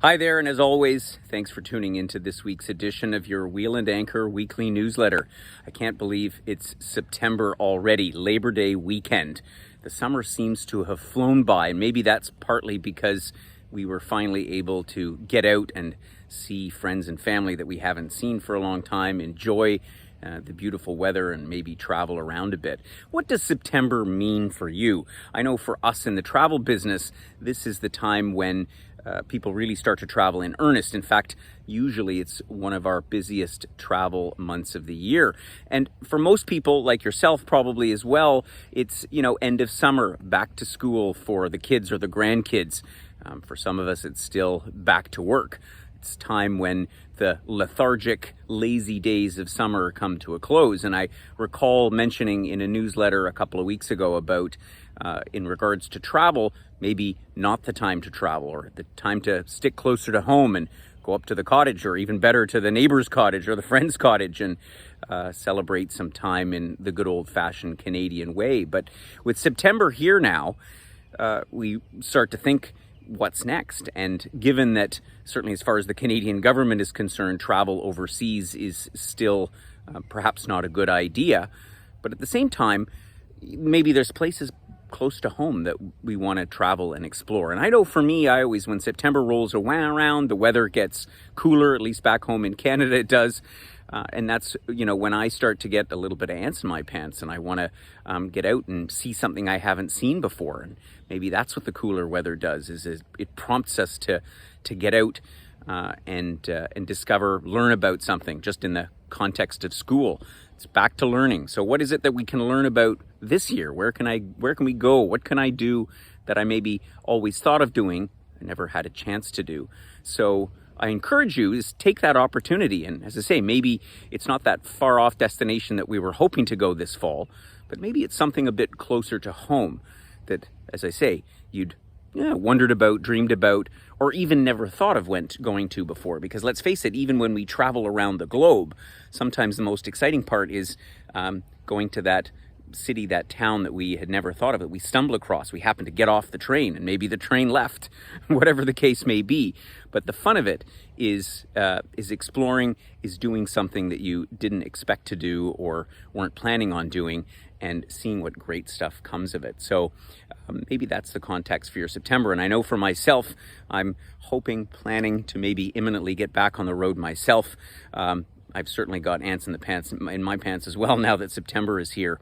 Hi there, and as always, thanks for tuning into this week's edition of your Wheel and Anchor weekly newsletter. I can't believe it's September already, Labor Day weekend. The summer seems to have flown by, and maybe that's partly because we were finally able to get out and see friends and family that we haven't seen for a long time, enjoy the beautiful weather, and maybe travel around a bit. What does September mean for you? I know for us in the travel business, this is the time when people really start to travel in earnest. In fact, usually it's one of our busiest travel months of the year. And for most people, like yourself probably as well, it's, end of summer, back to school for the kids or the grandkids. For some of us, it's still back to work. It's time when the lethargic, lazy days of summer come to a close. And I recall mentioning in a newsletter a couple of weeks ago about, in regards to travel, maybe not the time to travel, or the time to stick closer to home and go up to the cottage, or even better, to the neighbor's cottage or the friend's cottage, and celebrate some time in the good old-fashioned Canadian way. But with September here now, we start to think, what's next? And given that, certainly as far as the Canadian government is concerned, travel overseas is still perhaps not a good idea, but at the same time, maybe there's places close to home that we want to travel and explore. And I know for me, I always, when September rolls around, the weather gets cooler, at least back home in Canada it does. And that's, when I start to get a little bit of ants in my pants and I want to get out and see something I haven't seen before. And maybe that's what the cooler weather does, is it prompts us to get out and discover, learn about something, just in the context of school. It's back to learning. So what is it that we can learn about this year? Where can we go? What can I do that I maybe always thought of doing, I never had a chance to do? So I encourage you is take that opportunity. And as I say, maybe it's not that far off destination that we were hoping to go this fall, but maybe it's something a bit closer to home that, as I say, you'd wondered about, dreamed about, or even never thought of going to before. Because let's face it, even when we travel around the globe, sometimes the most exciting part is going to that city, that town that we had never thought of, that we stumble across. We happen to get off the train, and maybe the train left, whatever the case may be. But the fun of it is exploring, is doing something that you didn't expect to do or weren't planning on doing, and seeing what great stuff comes of it. So maybe that's the context for your September. And I know for myself, I'm planning to maybe imminently get back on the road myself. I've certainly got ants in my pants as well now that September is here.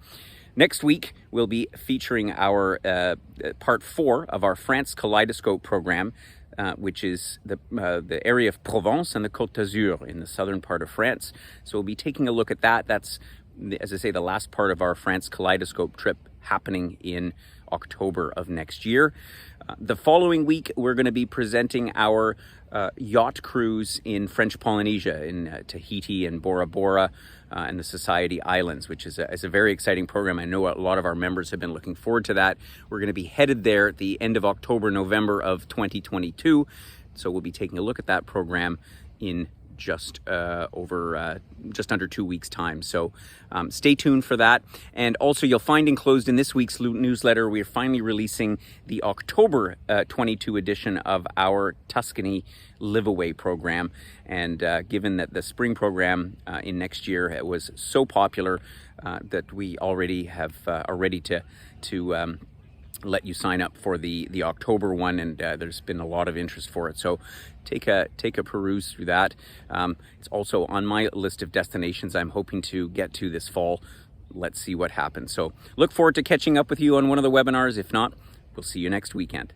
Next week, we'll be featuring our part 4 of our France Kaleidoscope program, which is the area of Provence and the Côte d'Azur in the southern part of France. So we'll be taking a look at that. That's, as I say, the last part of our France Kaleidoscope trip, happening in October of next year. The following week, we're going to be presenting our yacht cruise in French Polynesia, in Tahiti and Bora Bora and the Society Islands, which is a very exciting program. I know a lot of our members have been looking forward to that. We're going to be headed there at the end of October, November of 2022. So we'll be taking a look at that program in just under 2 weeks' time. So stay tuned for that. And also, you'll find enclosed in this week's newsletter, we are finally releasing the October 22 edition of our Tuscany Live-Away program. And given that the spring program in next year was so popular that we already are ready to let you sign up for the October one, and there's been a lot of interest for it. So take a peruse through that. It's also on my list of destinations I'm hoping to get to this fall. Let's see what happens. So look forward to catching up with you on one of the webinars. If not, we'll see you next weekend.